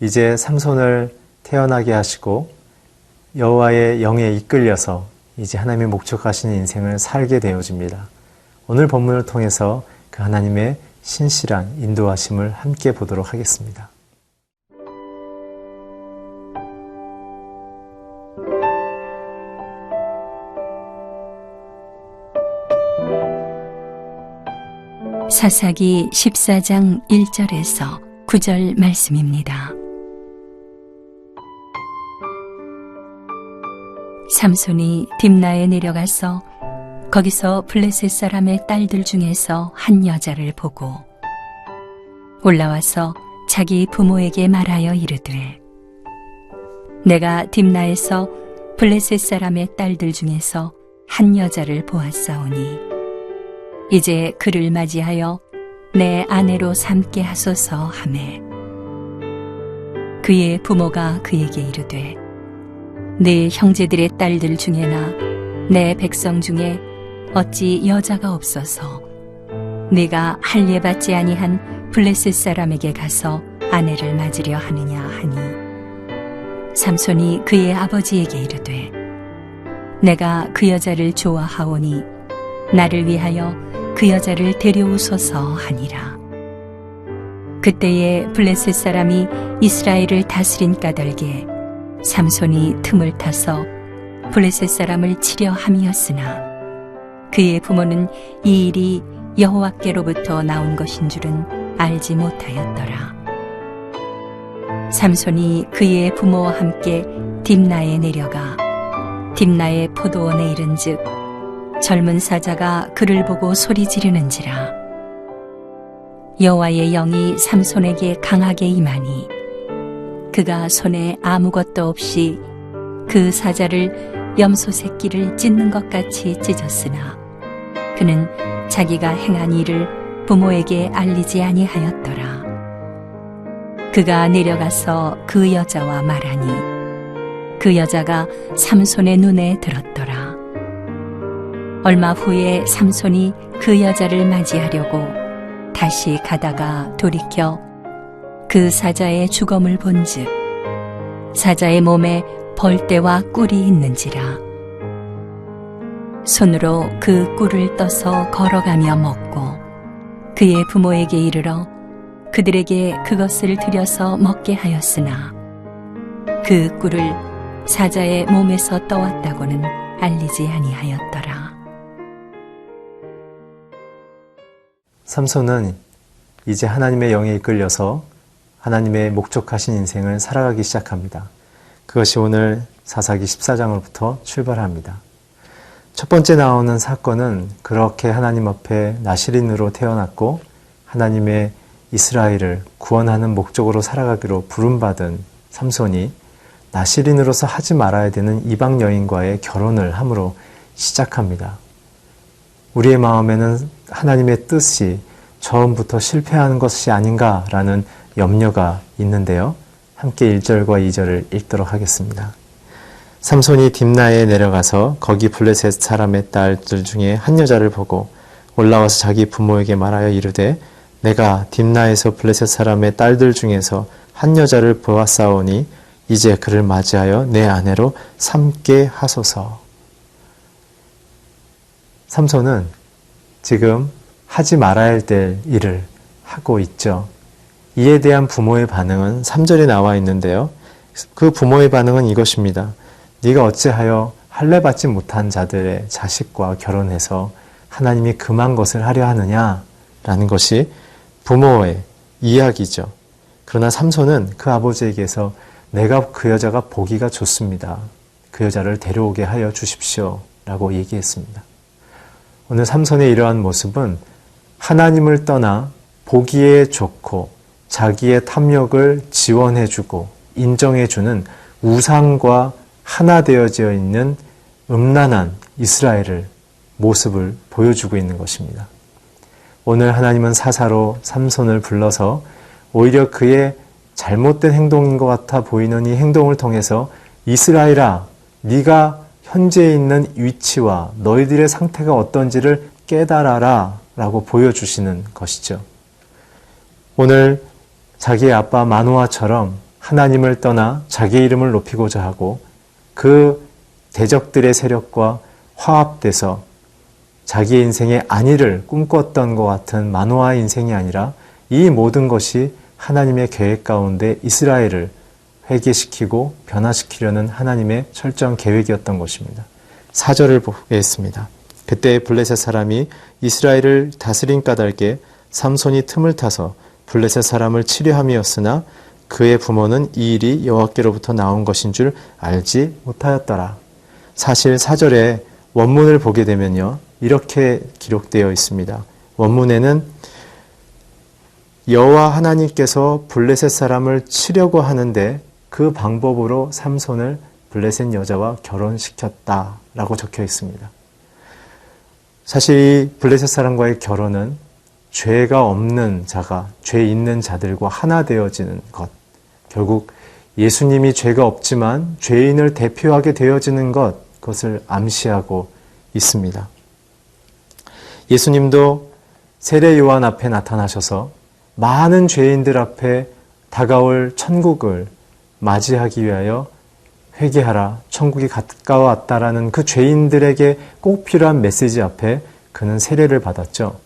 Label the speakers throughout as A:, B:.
A: 이제 삼손을 태어나게 하시고 여호와의 영에 이끌려서 이제 하나님의 목적하신 인생을 살게 되어집니다. 오늘 본문을 통해서 그 하나님의 신실한 인도하심을 함께 보도록 하겠습니다.
B: 사사기 14장 1절에서 9절 말씀입니다. 삼손이 딥나에 내려가서 거기서 블레셋 사람의 딸들 중에서 한 여자를 보고 올라와서 자기 부모에게 말하여 이르되 내가 딥나에서 블레셋 사람의 딸들 중에서 한 여자를 보았사오니 이제 그를 맞이하여 내 아내로 삼게 하소서 하매 그의 부모가 그에게 이르되 네 형제들의 딸들 중에나 내 백성 중에 어찌 여자가 없어서 네가 할례 받지 아니한 블레셋 사람에게 가서 아내를 맞으려 하느냐 하니 삼손이 그의 아버지에게 이르되 내가 그 여자를 좋아하오니 나를 위하여 그 여자를 데려오소서 하니라. 그때에 블레셋 사람이 이스라엘을 다스린 까닭에 삼손이 틈을 타서 블레셋 사람을 치려 함이었으나 그의 부모는 이 일이 여호와께로부터 나온 것인 줄은 알지 못하였더라. 삼손이 그의 부모와 함께 딥나에 내려가 딥나의 포도원에 이른즉 젊은 사자가 그를 보고 소리 지르는지라. 여호와의 영이 삼손에게 강하게 임하니 그가 손에 아무것도 없이 그 사자를 염소 새끼를 찢는 것 같이 찢었으나 그는 자기가 행한 일을 부모에게 알리지 아니하였더라. 그가 내려가서 그 여자와 말하니 그 여자가 삼손의 눈에 들었더라. 얼마 후에 삼손이 그 여자를 맞이하려고 다시 가다가 돌이켜 그 사자의 주검을 본즉 사자의 몸에 벌떼와 꿀이 있는지라. 손으로 그 꿀을 떠서 걸어가며 먹고 그의 부모에게 이르러 그들에게 그것을 들여서 먹게 하였으나 그 꿀을 사자의 몸에서 떠왔다고는 알리지 아니하였더라.
A: 삼손은 이제 하나님의 영에 이끌려서 하나님의 목적하신 인생을 살아가기 시작합니다. 그것이 오늘 사사기 14장으로부터 출발합니다. 첫 번째 나오는 사건은 그렇게 하나님 앞에 나실인으로 태어났고 하나님의 이스라엘을 구원하는 목적으로 살아가기로 부름받은 삼손이 나실인으로서 하지 말아야 되는 이방 여인과의 결혼을 함으로 시작합니다. 우리의 마음에는 하나님의 뜻이 처음부터 실패하는 것이 아닌가라는 염려가 있는데요. 함께 1절과 2절을 읽도록 하겠습니다. 삼손이 딥나에 내려가서 거기 블레셋 사람의 딸들 중에 한 여자를 보고 올라와서 자기 부모에게 말하여 이르되 내가 딥나에서 블레셋 사람의 딸들 중에서 한 여자를 보았사오니 이제 그를 맞이하여 내 아내로 삼게 하소서. 삼손은 지금 하지 말아야 될 일을 하고 있죠. 이에 대한 부모의 반응은 3절에 나와 있는데요. 그 부모의 반응은 이것입니다. 네가 어찌하여 할례 받지 못한 자들의 자식과 결혼해서 하나님이 금한 것을 하려 하느냐? 라는 것이 부모의 이야기죠. 그러나 삼손은 그 아버지에게서 내가 그 여자가 보기가 좋습니다. 그 여자를 데려오게 하여 주십시오. 라고 얘기했습니다. 오늘 삼손의 이러한 모습은 하나님을 떠나 보기에 좋고 자기의 탐욕을 지원해주고 인정해주는 우상과 하나 되어져 있는 음란한 이스라엘을 모습을 보여주고 있는 것입니다. 오늘 하나님은 사사로 삼손을 불러서 오히려 그의 잘못된 행동인 것 같아 보이는 이 행동을 통해서 이스라엘아, 네가 현재 있는 위치와 너희들의 상태가 어떤지를 깨달아라 라고 보여주시는 것이죠. 오늘 자기의 아빠 마노아처럼 하나님을 떠나 자기 이름을 높이고자 하고 그 대적들의 세력과 화합돼서 자기의 인생의 안위를 꿈꿨던 것 같은 마노아의 인생이 아니라 이 모든 것이 하나님의 계획 가운데 이스라엘을 회개시키고 변화시키려는 하나님의 철저한 계획이었던 것입니다. 4절을 보겠습니다. 그때 블레셋 사람이 이스라엘을 다스린 까닭에 삼손이 틈을 타서 블레셋 사람을 치려함이었으나 그의 부모는 이 일이 여호와께로부터 나온 것인 줄 알지 못하였더라. 사실 4절에 원문을 보게 되면요, 이렇게 기록되어 있습니다. 원문에는 여호와 하나님께서 블레셋 사람을 치려고 하는데 그 방법으로 삼손을 블레셋 여자와 결혼시켰다라고 적혀 있습니다. 사실 이 블레셋 사람과의 결혼은 죄가 없는 자가 죄 있는 자들과 하나 되어지는 것, 결국 예수님이 죄가 없지만 죄인을 대표하게 되어지는 것, 그것을 암시하고 있습니다. 예수님도 세례 요한 앞에 나타나셔서 많은 죄인들 앞에 다가올 천국을 맞이하기 위하여 회개하라, 천국이 가까워왔다라는 그 죄인들에게 꼭 필요한 메시지 앞에 그는 세례를 받았죠.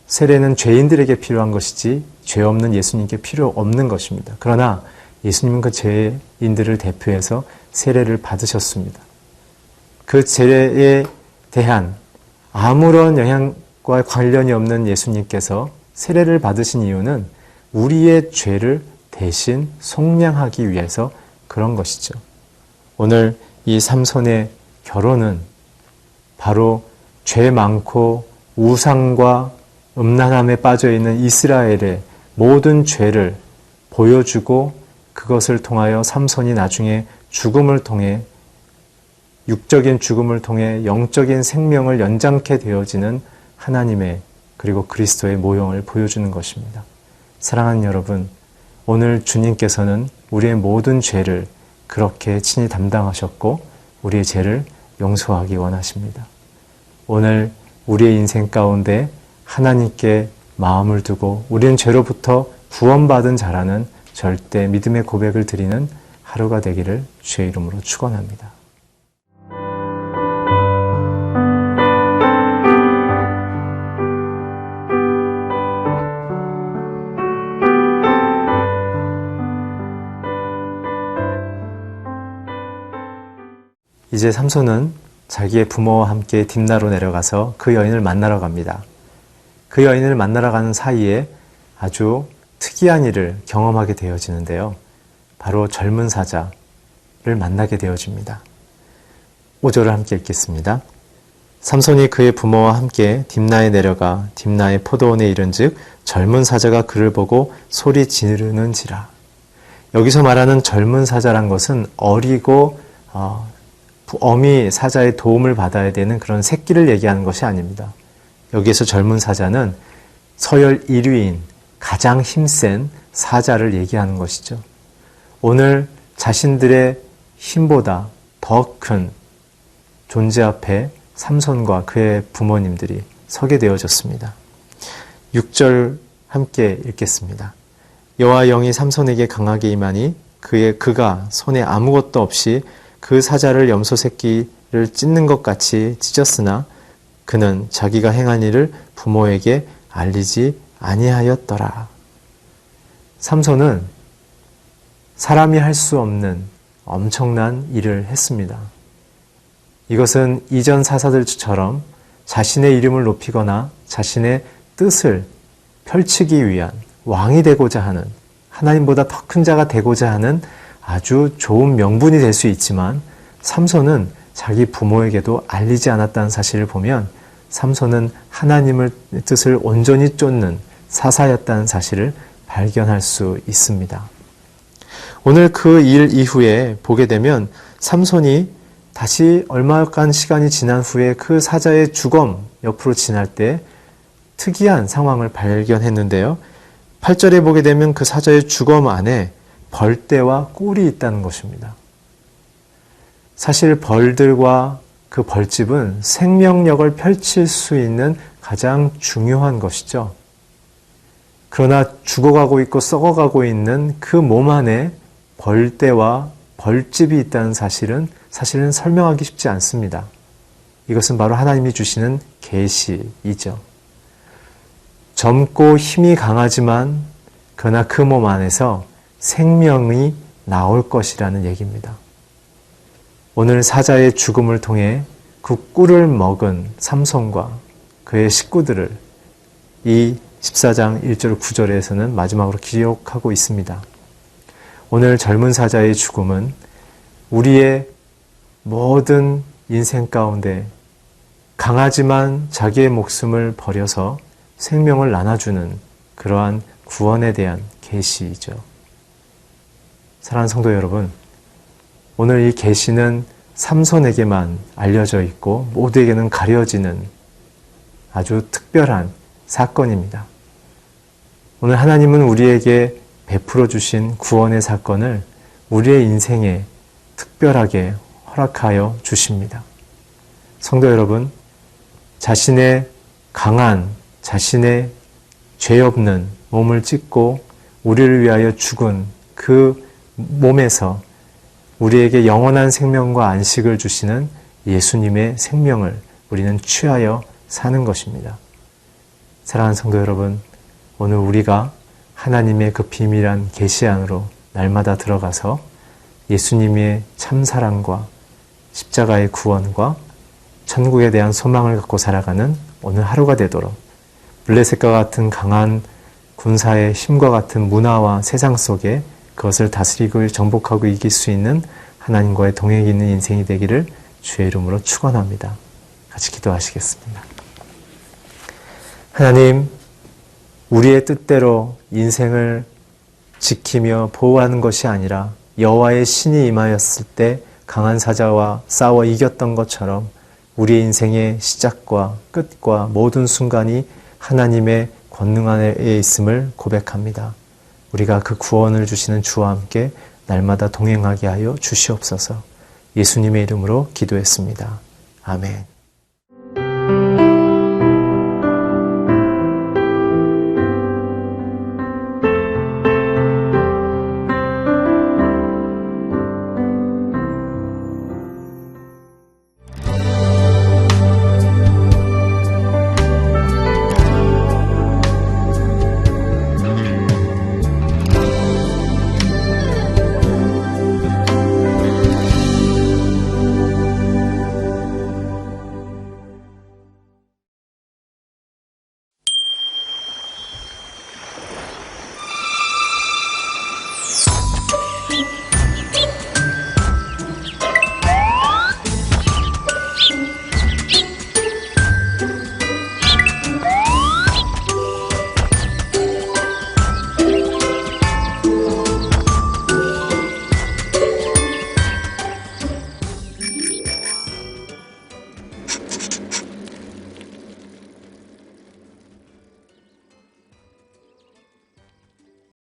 A: 세례는 죄인들에게 필요한 것이지 죄 없는 예수님께 필요 없는 것입니다. 그러나 예수님은 그 죄인들을 대표해서 세례를 받으셨습니다. 그 세례에 대한 아무런 영향과 관련이 없는 예수님께서 세례를 받으신 이유는 우리의 죄를 대신 속량하기 위해서 그런 것이죠. 오늘 이 삼손의 결혼은 바로 죄 많고 우상과 음란함에 빠져있는 이스라엘의 모든 죄를 보여주고 그것을 통하여 삼손이 나중에 죽음을 통해 육적인 죽음을 통해 영적인 생명을 연장케 되어지는 하나님의 그리고 그리스도의 모형을 보여주는 것입니다. 사랑하는 여러분, 오늘 주님께서는 우리의 모든 죄를 그렇게 친히 담당하셨고 우리의 죄를 용서하기 원하십니다. 오늘 우리의 인생 가운데 하나님께 마음을 두고 우리는 죄로부터 구원받은 자라는 절대 믿음의 고백을 드리는 하루가 되기를 주의 이름으로 축원합니다. 이제 삼손은 자기의 부모와 함께 딥나로 내려가서 그 여인을 만나러 갑니다. 그 여인을 만나러 가는 사이에 아주 특이한 일을 경험하게 되어지는데요. 바로 젊은 사자를 만나게 되어집니다. 5절을 함께 읽겠습니다. 삼손이 그의 부모와 함께 딥나에 내려가 딥나의 포도원에 이른즉 젊은 사자가 그를 보고 소리 지르는지라. 여기서 말하는 젊은 사자란 것은 어리고 어미 사자의 도움을 받아야 되는 그런 새끼를 얘기하는 것이 아닙니다. 여기에서 젊은 사자는 서열 1위인 가장 힘센 사자를 얘기하는 것이죠. 오늘 자신들의 힘보다 더 큰 존재 앞에 삼손과 그의 부모님들이 서게 되어졌습니다. 6절 함께 읽겠습니다. 여호와 영이 삼손에게 강하게 임하니 그가 손에 아무것도 없이 그 사자를 염소 새끼를 찢는 것 같이 찢었으나 그는 자기가 행한 일을 부모에게 알리지 아니하였더라. 삼손은 사람이 할 수 없는 엄청난 일을 했습니다. 이것은 이전 사사들처럼 자신의 이름을 높이거나 자신의 뜻을 펼치기 위한 왕이 되고자 하는, 하나님보다 더 큰 자가 되고자 하는 아주 좋은 명분이 될 수 있지만 삼손은 자기 부모에게도 알리지 않았다는 사실을 보면 삼손은 하나님의 뜻을 온전히 쫓는 사사였다는 사실을 발견할 수 있습니다. 오늘 그 일 이후에 보게 되면 삼손이 다시 얼마간 시간이 지난 후에 그 사자의 주검 옆으로 지날 때 특이한 상황을 발견했는데요. 8절에 보게 되면 그 사자의 주검 안에 벌떼와 꿀이 있다는 것입니다. 사실 벌들과 그 벌집은 생명력을 펼칠 수 있는 가장 중요한 것이죠. 그러나 죽어가고 있고 썩어가고 있는 그 몸 안에 벌떼와 벌집이 있다는 사실은 설명하기 쉽지 않습니다. 이것은 바로 하나님이 주시는 계시이죠. 젊고 힘이 강하지만 그러나 그 몸 안에서 생명이 나올 것이라는 얘기입니다. 오늘 사자의 죽음을 통해 그 꿀을 먹은 삼손과 그의 식구들을 이 14장 1절 9절에서는 마지막으로 기록하고 있습니다. 오늘 젊은 사자의 죽음은 우리의 모든 인생 가운데 강하지만 자기의 목숨을 버려서 생명을 나눠주는 그러한 구원에 대한 계시이죠. 사랑하는 성도 여러분, 오늘 이 계시는 삼손에게만 알려져 있고 모두에게는 가려지는 아주 특별한 사건입니다. 오늘 하나님은 우리에게 베풀어 주신 구원의 사건을 우리의 인생에 특별하게 허락하여 주십니다. 성도 여러분, 자신의 강한, 자신의 죄 없는 몸을 찢고 우리를 위하여 죽은 그 몸에서 우리에게 영원한 생명과 안식을 주시는 예수님의 생명을 우리는 취하여 사는 것입니다. 사랑하는 성도 여러분, 오늘 우리가 하나님의 그 비밀한 계시 안으로 날마다 들어가서 예수님의 참사랑과 십자가의 구원과 천국에 대한 소망을 갖고 살아가는 오늘 하루가 되도록 블레셋과 같은 강한 군사의 힘과 같은 문화와 세상 속에 그것을 다스리고 정복하고 이길 수 있는 하나님과의 동행이 있는 인생이 되기를 주의 이름으로 축원합니다. 같이 기도하시겠습니다. 하나님, 우리의 뜻대로 인생을 지키며 보호하는 것이 아니라 여호와의 신이 임하였을 때 강한 사자와 싸워 이겼던 것처럼 우리의 인생의 시작과 끝과 모든 순간이 하나님의 권능 안에 있음을 고백합니다. 우리가 그 구원을 주시는 주와 함께 날마다 동행하게 하여 주시옵소서. 예수님의 이름으로 기도했습니다. 아멘.